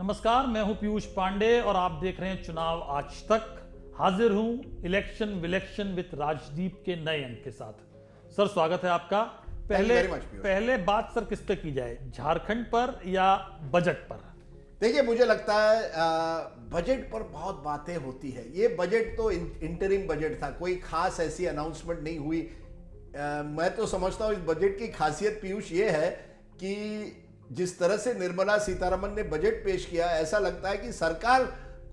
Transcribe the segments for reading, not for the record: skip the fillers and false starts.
नमस्कार, मैं हूं पीयूष पांडे और आप देख रहे हैं चुनाव आज तक। हाजिर हूं इलेक्शन विलेक्शन विद राजदीप के नए अंक के साथ। सर, स्वागत है आपका। पहले बात सर किस पे की जाए, झारखंड पर या बजट पर? देखिए, मुझे लगता है बजट पर बहुत बातें होती है। ये बजट तो इंटरिम बजट था, कोई खास ऐसी अनाउंसमेंट नहीं हुई। मैं तो समझता हूँ इस बजट की खासियत पीयूष ये है कि जिस तरह से निर्मला सीतारमण ने बजट पेश किया, ऐसा लगता है कि सरकार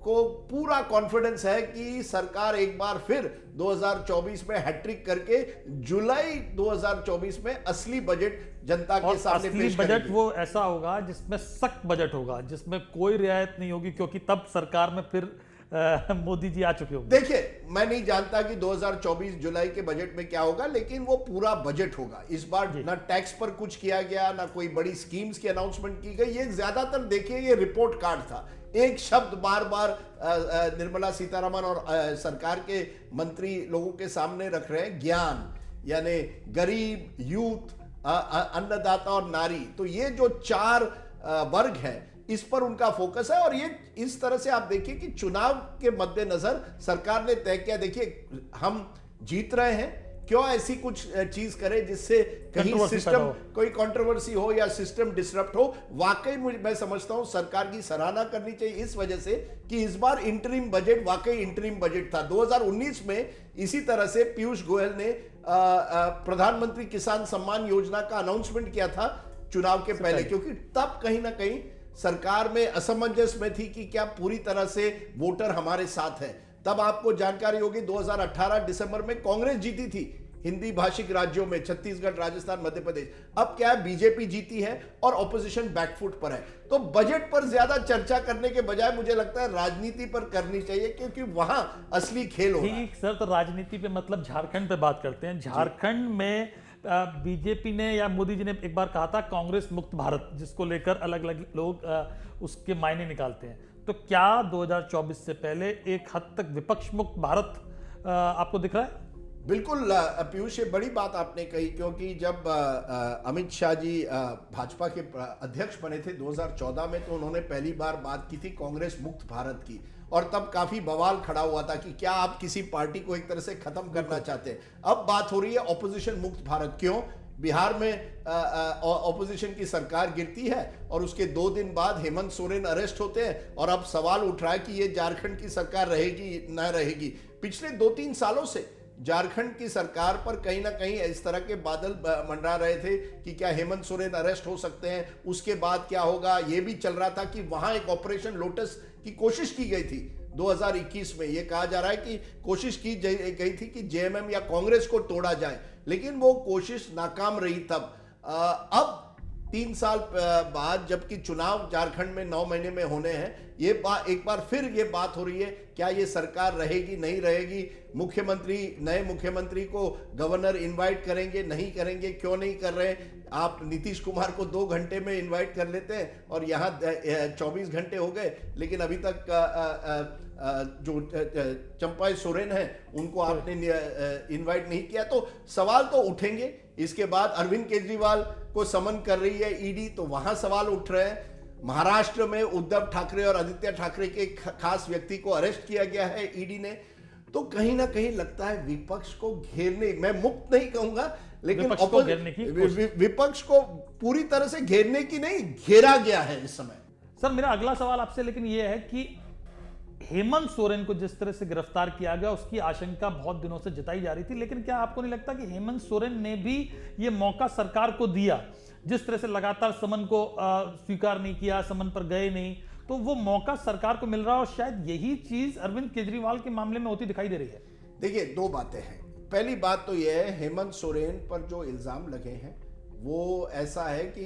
को पूरा कॉन्फिडेंस है कि सरकार एक बार फिर 2024 में हैट्रिक करके जुलाई 2024 में असली बजट जनता के सामने पेश करेगी। बजट वो ऐसा होगा जिसमें सख्त बजट होगा, जिसमें कोई रियायत नहीं होगी, क्योंकि तब सरकार में फिर मोदी जी आ चुके होंगे। देखिए, मैं नहीं जानता कि 2024 जुलाई के बजट में क्या होगा, लेकिन वो पूरा बजट होगा। इस बार ना टैक्स पर कुछ किया गया, ना कोई बड़ी स्कीम्स की अनाउंसमेंट की गई। ये ज्यादातर देखिए ये रिपोर्ट कार्ड था। एक शब्द बार बार निर्मला सीतारमण और सरकार के मंत्री लोगों के सामने रख रहे हैं, ज्ञान, यानी गरीब, यूथ, अन्नदाता और नारी। तो ये जो चार वर्ग है, इस पर उनका फोकस है। और ये इस तरह से आप देखिए कि चुनाव के मद्देनजर सरकार ने तय किया, देखिए हम जीत रहे हैं, क्यों ऐसी कुछ चीज करें जिससे कहीं सिस्टम कोई कंट्रोवर्सी हो या सिस्टम डिसरप्ट हो। वाकई मैं समझता हूं सरकार की सराहना करनी चाहिए इस वजह से कि इस बार इंटरिम बजट वाकई इंटरिम बजट था। 2019 में इसी तरह से पीयूष गोयल ने प्रधानमंत्री किसान सम्मान योजना का अनाउंसमेंट किया था चुनाव के पहले, क्योंकि तब कहीं ना कहीं सरकार में असमंजस में थी कि क्या पूरी तरह से वोटर हमारे साथ है। तब आपको जानकारी होगी 2018 दिसंबर में कांग्रेस जीती थी हिंदी भाषिक राज्यों में, छत्तीसगढ़, राजस्थान, मध्य प्रदेश। अब क्या है, बीजेपी जीती है और ऑपोजिशन बैकफुट पर है। तो बजट पर ज्यादा चर्चा करने के बजाय मुझे लगता है राजनीति पर करनी चाहिए, क्योंकि वहां असली खेल हो रहा है। ठीक सर, तो राजनीति पे मतलब झारखंड पे बात करते हैं। झारखंड में बीजेपी ने या मोदी जी ने एक बार कहा था कांग्रेस मुक्त भारत, जिसको लेकर अलग अलग लोग उसके मायने निकालते हैं। तो क्या 2024 से पहले एक हद तक विपक्ष मुक्त भारत आपको दिख रहा है? बिल्कुल पीयूष, ये बड़ी बात आपने कही, क्योंकि जब अमित शाह जी भाजपा के अध्यक्ष बने थे 2014 में, तो उन्होंने पहली बार बात की थी कांग्रेस मुक्त भारत की। और तब काफी बवाल खड़ा हुआ था कि क्या आप किसी पार्टी को एक तरह से खत्म करना चाहते हैं। अब बात हो रही है ऑपोजिशन मुक्त भारत। क्यों? बिहार में ऑपोजिशन की सरकार गिरती है और उसके 2 दिन बाद हेमंत सोरेन अरेस्ट होते हैं, और अब सवाल उठ रहा है कि ये झारखंड की सरकार रहेगी न रहेगी। पिछले 2-3 सालों से झारखंड की सरकार पर कहीं ना कहीं इस तरह के बादल मंडरा रहे थे कि क्या हेमंत सोरेन अरेस्ट हो सकते हैं, उसके बाद क्या होगा। यह भी चल रहा था कि वहां एक ऑपरेशन लोटस की कोशिश की गई थी 2021 में। यह कहा जा रहा है कि कोशिश की गई थी कि जेएमएम या कांग्रेस को तोड़ा जाए, लेकिन वो कोशिश नाकाम रही। तब अब 3 साल बाद जबकि चुनाव झारखंड में 9 महीने में होने हैं, ये एक बार फिर ये बात हो रही है, क्या ये सरकार रहेगी नहीं रहेगी। नए मुख्यमंत्री को गवर्नर इनवाइट करेंगे नहीं करेंगे, क्यों नहीं कर रहे हैं। आप नीतीश कुमार को 2 घंटे में इनवाइट कर लेते हैं और यहाँ 24 घंटे हो गए, लेकिन अभी तक जो चंपा सोरेन है उनको आपने इनवाइट नहीं किया। तो सवाल तो उठेंगे। इसके बाद अरविंद केजरीवाल को समन कर रही है ईडी, तो वहां सवाल उठ रहे हैं। महाराष्ट्र में उद्धव ठाकरे और आदित्य ठाकरे के खास व्यक्ति को अरेस्ट किया गया है ईडी ने। तो कहीं ना कहीं लगता है विपक्ष को घेरने, मैं मुक्त नहीं कहूंगा, लेकिन विपक्ष को पूरी तरह से घेरने की नहीं, घेरा गया है इस समय। सर, मेरा अगला सवाल आपसे लेकिन यह है कि हेमंत सोरेन को जिस तरह से गिरफ्तार किया गया, उसकी आशंका बहुत दिनों से जताई जा रही थी, लेकिन क्या आपको नहीं लगता कि हेमंत सोरेन ने भी यह मौका सरकार को दिया? जिस तरह से लगातार समन को स्वीकार नहीं किया, समन पर गए नहीं, तो वो मौका सरकार को मिल रहा है, और शायद यही चीज अरविंद केजरीवाल के मामले में होती दिखाई दे रही है। देखिए, 2 बातें हैं। पहली बात तो यह है, हेमंत सोरेन पर जो इल्जाम लगे हैं वो ऐसा है कि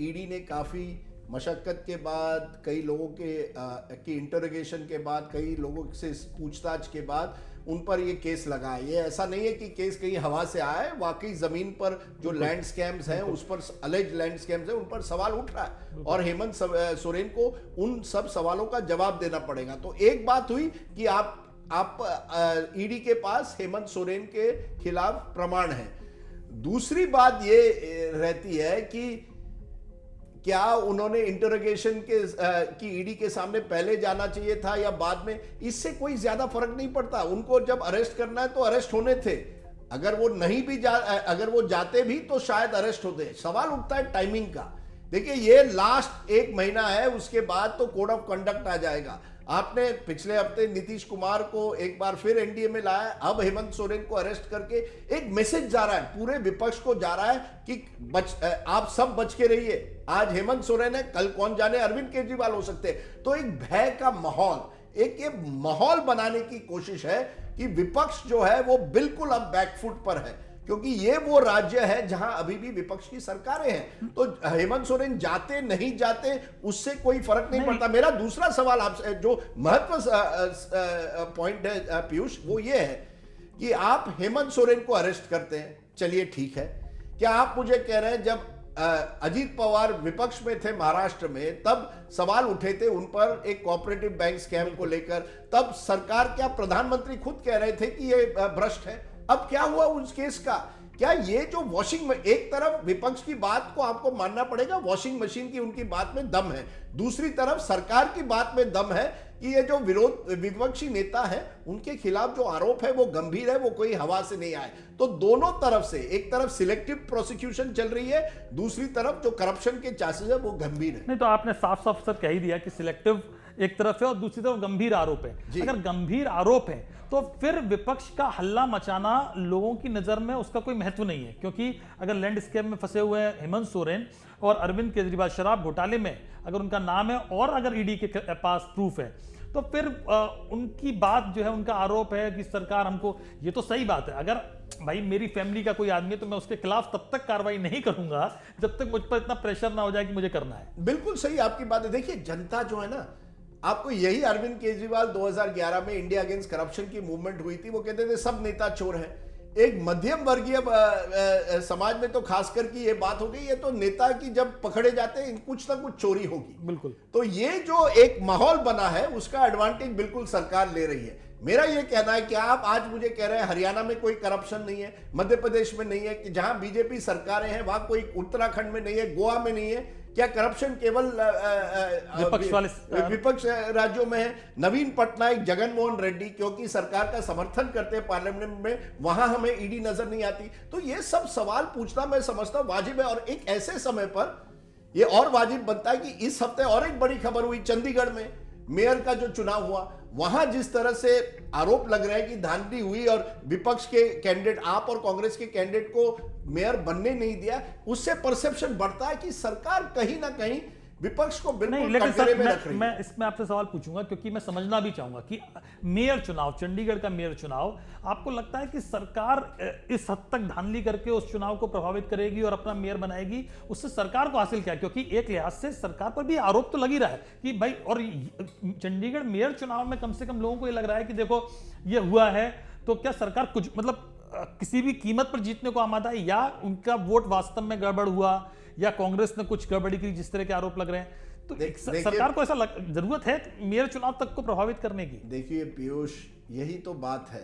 ईडी ने काफी मशक्कत के बाद, कई लोगों की इंटरोगेशन के बाद, कई लोगों से पूछताछ के बाद उन पर ये केस लगा है। ये ऐसा नहीं है कि केस कहीं हवा से आया है, वाकई जमीन पर जो लैंड स्कैम्स हैं, उस पर अलेज लैंड स्कैम्स हैं, उन पर सवाल उठ रहा है और हेमंत सोरेन को उन सब सवालों का जवाब देना पड़ेगा। तो एक बात हुई कि आप ईडी के पास हेमंत सोरेन के खिलाफ प्रमाण है। दूसरी बात ये रहती है कि क्या उन्होंने इंटरोगेशन की ईडी के सामने पहले जाना चाहिए था या बाद में, इससे कोई ज्यादा फर्क नहीं पड़ता। उनको जब अरेस्ट करना है तो अरेस्ट होने थे, अगर वो नहीं भी अगर वो जाते भी तो शायद अरेस्ट होते। सवाल उठता है टाइमिंग का। देखिए ये लास्ट 1 महीना है, उसके बाद तो कोड ऑफ कंडक्ट आ जाएगा। आपने पिछले हफ्ते नीतीश कुमार को एक बार फिर एनडीए में लाया, अब हेमंत सोरेन को अरेस्ट करके एक मैसेज जा रहा है, पूरे विपक्ष को जा रहा है कि आप सब बच के रहिए। आज हेमंत सोरेन है, कल कौन जाने अरविंद केजरीवाल हो सकते हैं। तो एक भय का माहौल, एक ये माहौल बनाने की कोशिश है कि विपक्ष जो है वो बिल्कुल अब बैकफुट पर है, क्योंकि ये वो राज्य है जहां अभी भी विपक्ष की सरकारें हैं। तो हेमंत सोरेन जाते नहीं जाते उससे कोई फर्क नहीं पड़ता। मेरा दूसरा सवाल आपसे जो महत्व पॉइंट है पीयूष, वो ये है कि आप हेमंत सोरेन को अरेस्ट करते हैं, चलिए ठीक है। क्या आप मुझे कह रहे हैं जब अजीत पवार विपक्ष में थे महाराष्ट्र में, तब सवाल उठे थे उन पर एक कोऑपरेटिव बैंक स्कैम को लेकर, तब सरकार, क्या प्रधानमंत्री खुद कह रहे थे कि ये भ्रष्ट है। अब क्या हुआ उस केस का? क्या ये जो वॉशिंग में, एक तरफ विपक्ष की बात को आपको मानना पड़ेगा, वॉशिंग मशीन की उनकी बात में दम है, दूसरी तरफ सरकार की बात में दम है कि ये जो विपक्षी नेता है उनके खिलाफ जो आरोप है वो गंभीर है, वो कोई हवा से नहीं आए। तो दोनों तरफ से, एक तरफ सिलेक्टिव प्रोसिक्यूशन चल रही है, दूसरी तरफ जो करप्शन के चांसेस है वो गंभीर है। नहीं तो आपने साफ साफ सर कह ही दिया कि सिलेक्टिव एक तरफ है और दूसरी तरफ गंभीर आरोप है। अगर गंभीर आरोप है तो फिर विपक्ष का हल्ला मचाना लोगों की नजर में उसका कोई महत्व नहीं है, क्योंकि अगर लैंड स्कैम में फंसे हुए हैं हेमंत सोरेन और अरविंद केजरीवाल, शराब घोटाले में अगर उनका नाम है और अगर ईडी के पास प्रूफ है, तो फिर उनकी बात जो है, उनका आरोप है कि सरकार हमको, ये तो सही बात है। अगर भाई मेरी फैमिली का कोई आदमी है तो मैं उसके खिलाफ तब तक कार्रवाई नहीं करूंगा जब तक मुझ पर इतना प्रेशर ना हो जाए कि मुझे करना है। बिल्कुल सही आपकी बात है। देखिए जनता जो है ना, आपको यही अरविंद केजरीवाल 2011 में इंडिया अगेंस्ट करप्शन की मूवमेंट हुई थी, वो कहते थे सब नेता चोर हैं। एक मध्यम वर्गीय समाज में तो खासकर की ये बात हो गई, ये तो नेता की जब पकड़े जाते हैं कुछ ना कुछ चोरी होगी। बिल्कुल। तो ये जो एक माहौल बना है उसका एडवांटेज बिल्कुल सरकार ले रही है। मेरा ये कहना है कि आप आज मुझे कह रहे हैं हरियाणा में कोई करप्शन नहीं है, मध्य प्रदेश में नहीं है, कि जहां बीजेपी सरकारें हैं वहां कोई, उत्तराखंड में नहीं है, गोवा में नहीं है। क्या करप्शन केवल विपक्ष राज्यों में है? नवीन पटनायक, जगनमोहन रेड्डी क्योंकि सरकार का समर्थन करते हैं पार्लियामेंट में, वहां हमें ईडी नजर नहीं आती। तो ये सब सवाल पूछना मैं समझता हूं वाजिब है, और एक ऐसे समय पर ये और वाजिब बनता है कि इस हफ्ते और एक बड़ी खबर हुई, चंडीगढ़ में मेयर का जो चुनाव हुआ, वहां जिस तरह से आरोप लग रहा है कि धांधली हुई और विपक्ष के कैंडिडेट, आप और कांग्रेस के कैंडिडेट को मेयर बनने नहीं दिया, उससे परसेप्शन बढ़ता है कि सरकार कहीं ना कहीं विपक्ष को बिल्कुल कटघरे में रख रही है। मैं इसमें आपसे सवाल पूछूंगा क्योंकि मैं समझना भी चाहूंगा कि मेयर चुनाव, चंडीगढ़ का मेयर चुनाव, आपको लगता है कि सरकार इस हद तक धांधली करके उस चुनाव को प्रभावित करेगी और अपना मेयर बनाएगी? उससे सरकार को हासिल क्या? क्योंकि एक लिहाज से सरकार पर भी आरोप तो लग ही रहा है कि भाई, और चंडीगढ़ मेयर चुनाव में कम से कम लोगों को ये लग रहा है कि देखो ये हुआ है, तो क्या सरकार कुछ मतलब किसी भी कीमत पर जीतने को आमादा है, या उनका वोट वास्तव में गड़बड़ हुआ, या कांग्रेस ने कुछ गड़बड़ी की, जिस तरह के आरोप लग रहे हैं? तो सरकार को ऐसा जरूरत है मेयर चुनाव तक को प्रभावित करने की? देखिए पीयूष, यही तो बात है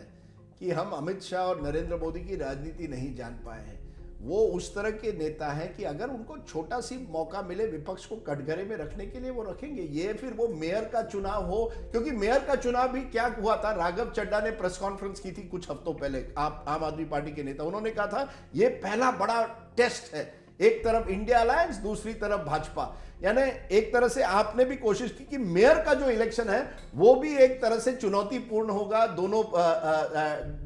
कि हम अमित शाह और नरेंद्र मोदी की राजनीति नहीं जान पाए हैं। वो उस तरह के नेता हैं कि अगर उनको छोटा सी मौका मिले विपक्ष को कटघरे में रखने के लिए वो रखेंगे। ये फिर वो मेयर का चुनाव हो, क्योंकि मेयर का चुनाव भी क्या हुआ था, राघव चड्ढा ने प्रेस कॉन्फ्रेंस की थी कुछ हफ्तों पहले, आम आदमी पार्टी के नेता, उन्होंने कहा था ये पहला बड़ा टेस्ट है, एक तरफ इंडिया अलायंस, दूसरी तरफ भाजपा। यानी एक तरह से आपने भी कोशिश की कि मेयर का जो इलेक्शन है वो भी एक तरह से चुनौतीपूर्ण होगा दोनों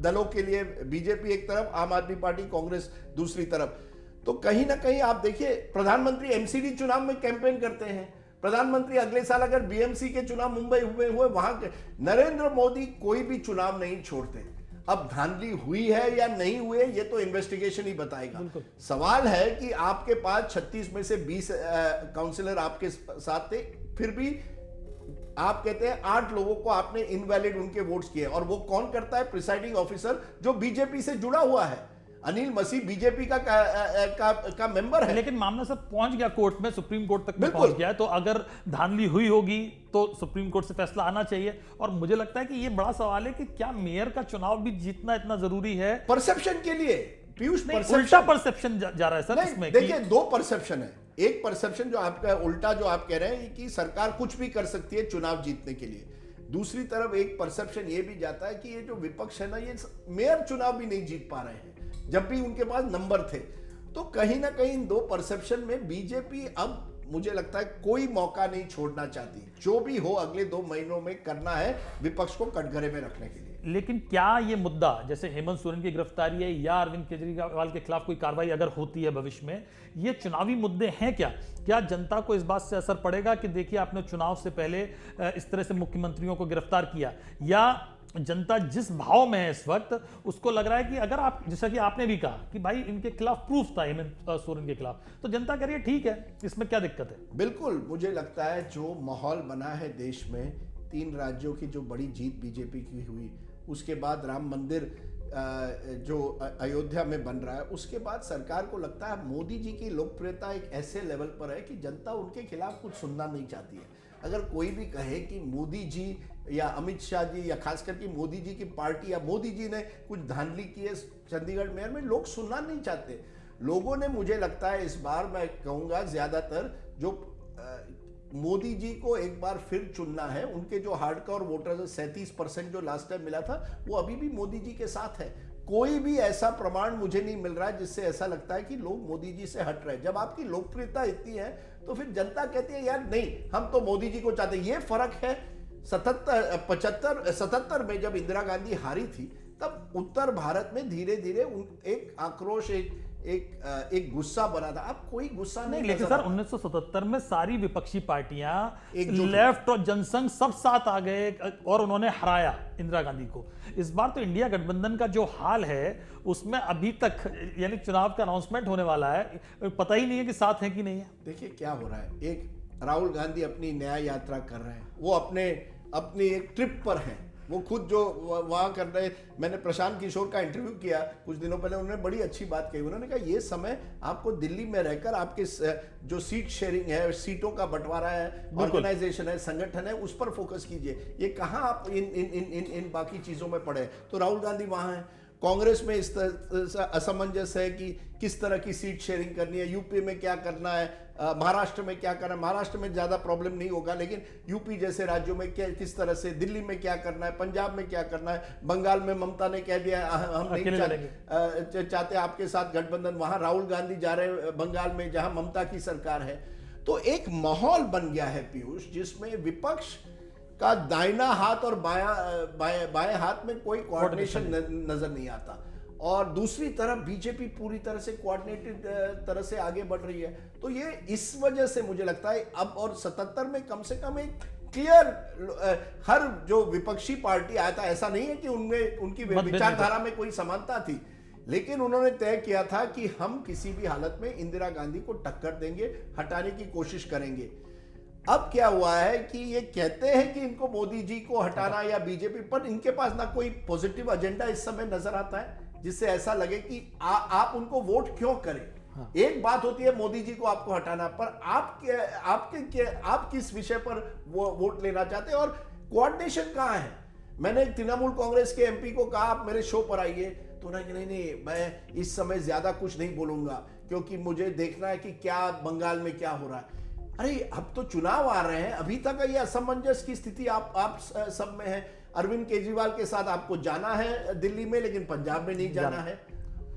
दलों के लिए, बीजेपी एक तरफ, आम आदमी पार्टी, कांग्रेस दूसरी तरफ। तो कहीं ना कहीं आप देखिए, प्रधानमंत्री एमसीडी चुनाव में कैंपेन करते हैं, प्रधानमंत्री अगले साल अगर बीएमसी के चुनाव मुंबई हुए वहां के, नरेंद्र मोदी कोई भी चुनाव नहीं छोड़ते। अब धांधली हुई है या नहीं हुई है ये तो इन्वेस्टिगेशन ही बताएगा। सवाल है कि आपके पास 36 में से 20 काउंसिलर आपके साथ थे, फिर भी आप कहते हैं 8 लोगों को आपने इनवैलिड उनके वोट्स किए, और वो कौन करता है? प्रिसाइडिंग ऑफिसर जो बीजेपी से जुड़ा हुआ है, अनिल मसीह बीजेपी का मेंबर है। लेकिन मामला सब पहुंच गया कोर्ट में, सुप्रीम कोर्ट तक में पहुंच गया है, तो अगर धांधली हुई होगी तो सुप्रीम कोर्ट से फैसला आना चाहिए। और मुझे लगता है कि ये बड़ा सवाल है कि क्या मेयर का चुनाव भी जीतना इतना जरूरी है परसेप्शन के लिए? पीयूष, उल्टा परसेप्शन जा रहा है सर इसमें। देखिए, दो परसेप्शन है। एक परसेप्शन जो आपका उल्टा जो आप कह रहे हैं कि सरकार कुछ भी कर सकती है चुनाव जीतने के लिए, दूसरी तरफ एक परसेप्शन ये भी जाता है कि ये जो विपक्ष है ना, ये मेयर चुनाव भी नहीं जीत पा रहे हैं जब भी उनके पास नंबर थे। तो कहीं ना कहीं इन दो परसेप्शन में बीजेपी अब मुझे लगता है कोई मौका नहीं छोड़ना चाहती, जो भी हो अगले 2 महीनों में करना है विपक्ष को कटघरे में रखने के लिए। लेकिन क्या ये मुद्दा जैसे हेमंत सोरेन की गिरफ्तारी है या अरविंद केजरीवाल के खिलाफ कोई कार्रवाई अगर होती है भविष्य में, ये चुनावी मुद्दे हैं क्या जनता को इस बात से असर पड़ेगा कि देखिए आपने चुनाव से पहले इस तरह से मुख्यमंत्रियों को गिरफ्तार किया, या जनता जिस भाव में है इस वक्त उसको लग रहा है कि अगर आप, जैसा कि आपने भी कहा कि भाई इनके खिलाफ प्रूफ था हेमंत सोरेन के खिलाफ, तो जनता कह रही है ठीक है, इसमें क्या दिक्कत है? बिल्कुल, मुझे लगता है जो माहौल बना है देश में, 3 राज्यों की जो बड़ी जीत बीजेपी की हुई, उसके बाद राम मंदिर जो अयोध्या में बन रहा है, उसके बाद सरकार को लगता है मोदी जी की लोकप्रियता एक ऐसे लेवल पर है कि जनता उनके खिलाफ कुछ सुनना नहीं चाहती है। अगर कोई भी कहे कि मोदी जी या अमित शाह जी या खास करके मोदी जी की पार्टी या मोदी जी ने कुछ धांधली की है चंडीगढ़ मेयर में, लोग सुनना नहीं चाहते। लोगों ने, मुझे लगता है इस बार मैं कहूँगा ज़्यादातर जो मोदी जी को एक बार फिर चुनना है, उनके जो हार्डकोर वोटर्स 37% जो लास्ट टाइम मिला था, वो अभी भी मोदी जी के साथ है। कोई भी ऐसा प्रमाण मुझे नहीं मिल रहा है जिससे ऐसा लगता है कि लोग मोदी जी से हट रहे हैं। जब आपकी लोकप्रियता इतनी है तो फिर जनता कहती है यार नहीं, हम तो मोदी जी को चाहते हैं। ये फर्क है 77 में जब इंदिरा गांधी हारी थी, तब उत्तर भारत में धीरे धीरे एक आक्रोश, एक गुस्सा बना था। अब कोई गुस्सा नहीं, लेकिन सर 1977 में सारी विपक्षी पार्टियां, लेफ्ट और जनसंघ सब साथ आ गए और उन्होंने हराया इंदिरा गांधी को। इस बार तो इंडिया गठबंधन का जो हाल है उसमें अभी तक, यानी चुनाव का अनाउंसमेंट होने वाला है, पता ही नहीं है कि साथ है कि नहीं है। देखिए क्या हो रहा है, एक राहुल गांधी अपनी न्याय यात्रा कर रहे हैं, वो अपनी एक ट्रिप पर हैं, वो खुद जो वहाँ कर रहे। मैंने प्रशांत किशोर का इंटरव्यू किया कुछ दिनों पहले, उन्होंने बड़ी अच्छी बात कही। उन्होंने कहा ये समय आपको दिल्ली में रहकर आपके जो सीट शेयरिंग है, सीटों का बंटवारा है, ऑर्गेनाइजेशन है, संगठन है, उस पर फोकस कीजिए। ये कहाँ आप इन बाकी चीज़ों में पड़े। तो राहुल गांधी वहाँ है। कांग्रेस में इस तरह असमंजस है कि किस तरह की सीट शेयरिंग करनी है, यूपी में क्या करना है, महाराष्ट्र में क्या करना है। महाराष्ट्र में ज़्यादा प्रॉब्लम नहीं होगा, लेकिन यूपी जैसे राज्यों में किस तरह से, दिल्ली में क्या करना है, पंजाब में क्या करना है। बंगाल में ममता ने कह दिया हम नहीं चाहते आपके साथ गठबंधन, वहाँ राहुल गांधी जा रहे हैं बंगाल में जहाँ ममता की सरकार है। तो एक माहौल बन गया है पीयूष, जिसमें विपक्ष का दाहिना हाथ और बाएं हाथ में कोई कोऑर्डिनेशन नजर नहीं आता, और दूसरी तरफ बीजेपी पूरी तरह से कोऑर्डिनेटेड तरह से आगे बढ़ रही है। तो ये इस वजह से मुझे लगता है अब, और 77 में कम से कम एक क्लियर हर जो विपक्षी पार्टी आया था, ऐसा नहीं है कि उनमें उनकी विचारधारा में कोई समानता थी, लेकिन उन्होंने तय किया था कि हम किसी भी हालत में इंदिरा गांधी को टक्कर देंगे, हटाने की कोशिश करेंगे। अब क्या हुआ है कि ये कहते हैं कि इनको मोदी जी को हटाना या बीजेपी, पर इनके पास ना कोई पॉजिटिव एजेंडा इस समय नजर आता है जिससे ऐसा लगे कि आप उनको वोट क्यों करें। हाँ। एक बात होती है मोदी जी को आपको हटाना, पर आप किस विषय पर वो वोट लेना चाहते हैं, और कोऑर्डिनेशन कहाँ है। मैंने तृणमूल कांग्रेस के एमपी को कहा आप मेरे शो पर आइए, तो नहीं मैं इस समय ज्यादा कुछ नहीं बोलूंगा क्योंकि मुझे देखना है कि क्या बंगाल में क्या हो रहा है। अरे अब तो चुनाव आ रहे हैं, अभी तक ये असमंजस की स्थिति आप सब में है। अरविंद केजरीवाल के साथ आपको जाना है दिल्ली में, लेकिन पंजाब में नहीं जाना है,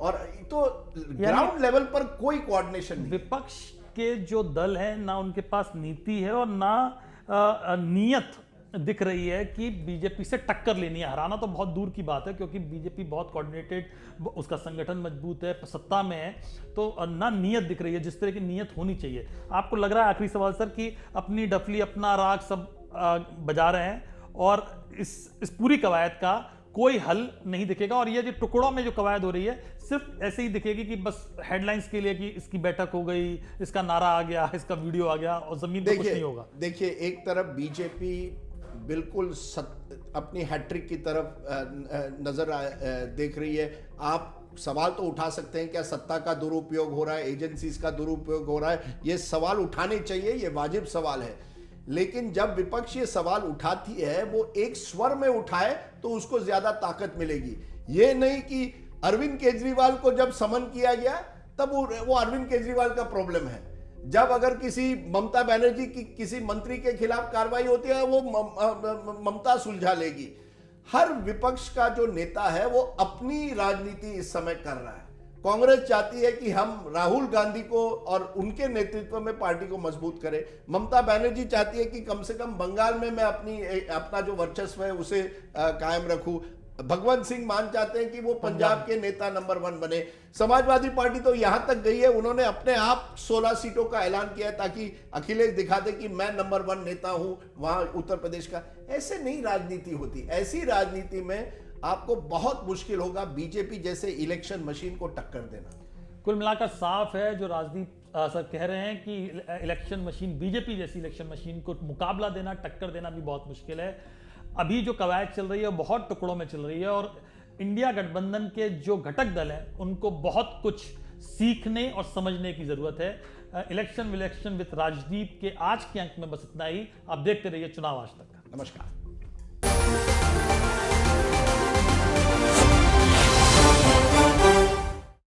और तो ग्राउंड लेवल पर कोई कोऑर्डिनेशन नहीं। विपक्ष के जो दल है, ना उनके पास नीति है और ना नीयत दिख रही है कि बीजेपी से टक्कर लेनी है। हराना तो बहुत दूर की बात है क्योंकि बीजेपी बहुत कोऑर्डिनेटेड, उसका संगठन मजबूत है, सत्ता में है, तो ना नीयत दिख रही है जिस तरह की नीयत होनी चाहिए। आपको लग रहा है, आखिरी सवाल सर, कि अपनी डफली अपना राग सब बजा रहे हैं और इस पूरी कवायद का कोई हल नहीं दिखेगा, और ये जो टुकड़ों में जो कवायद हो रही है सिर्फ ऐसे ही दिखेगी कि बस हेडलाइंस के लिए कि इसकी बैठक हो गई, इसका नारा आ गया, इसका वीडियो आ गया, और जमीन पर कुछ नहीं होगा। देखिए, एक तरफ बीजेपी बिल्कुल अपनी हैट्रिक की तरफ नजर देख रही है। आप सवाल तो उठा सकते हैं, क्या सत्ता का दुरुपयोग हो रहा है, एजेंसीज का दुरुपयोग हो रहा है, ये सवाल उठाने चाहिए, ये वाजिब सवाल है। लेकिन जब विपक्ष ये सवाल उठाती है, वो एक स्वर में उठाए तो उसको ज्यादा ताकत मिलेगी। ये नहीं कि अरविंद केजरीवाल को जब समन किया गया तब वो अरविंद केजरीवाल का प्रॉब्लम है, जब अगर किसी ममता बनर्जी की किसी मंत्री के खिलाफ कार्रवाई होती है वो ममता सुलझा लेगी। हर विपक्ष का जो नेता है वो अपनी राजनीति इस समय कर रहा है। कांग्रेस चाहती है कि हम राहुल गांधी को और उनके नेतृत्व में पार्टी को मजबूत करें। ममता बनर्जी चाहती है कि कम से कम बंगाल में मैं अपना जो वर्चस्व है उसे कायम रखूं। भगवंत सिंह मान चाहते हैं कि वो पंजाब के नेता नंबर 1 बने। समाजवादी पार्टी तो यहां तक गई है, उन्होंने अपने आप 16 सीटों का ऐलान किया है ताकि अखिलेश दिखा दे कि मैं नंबर 1 नेता हूं वहां उत्तर प्रदेश का। ऐसे नहीं राजनीति होती। ऐसी राजनीति में आपको बहुत मुश्किल होगा बीजेपी जैसे इलेक्शन मशीन को टक्कर देना। कुल मिलाकर साफ है जो राजनीति सर कह रहे हैं कि इलेक्शन मशीन, बीजेपी जैसी इलेक्शन मशीन को मुकाबला देना, टक्कर देना भी बहुत मुश्किल है। अभी जो कवायद चल रही है वो बहुत टुकड़ों में चल रही है और इंडिया गठबंधन के जो घटक दल हैं उनको बहुत कुछ सीखने और समझने की जरूरत है। इलेक्शन विद राजदीप के आज के अंक में बस इतना ही। आप देखते रहिए चुनाव आज तक। नमस्कार।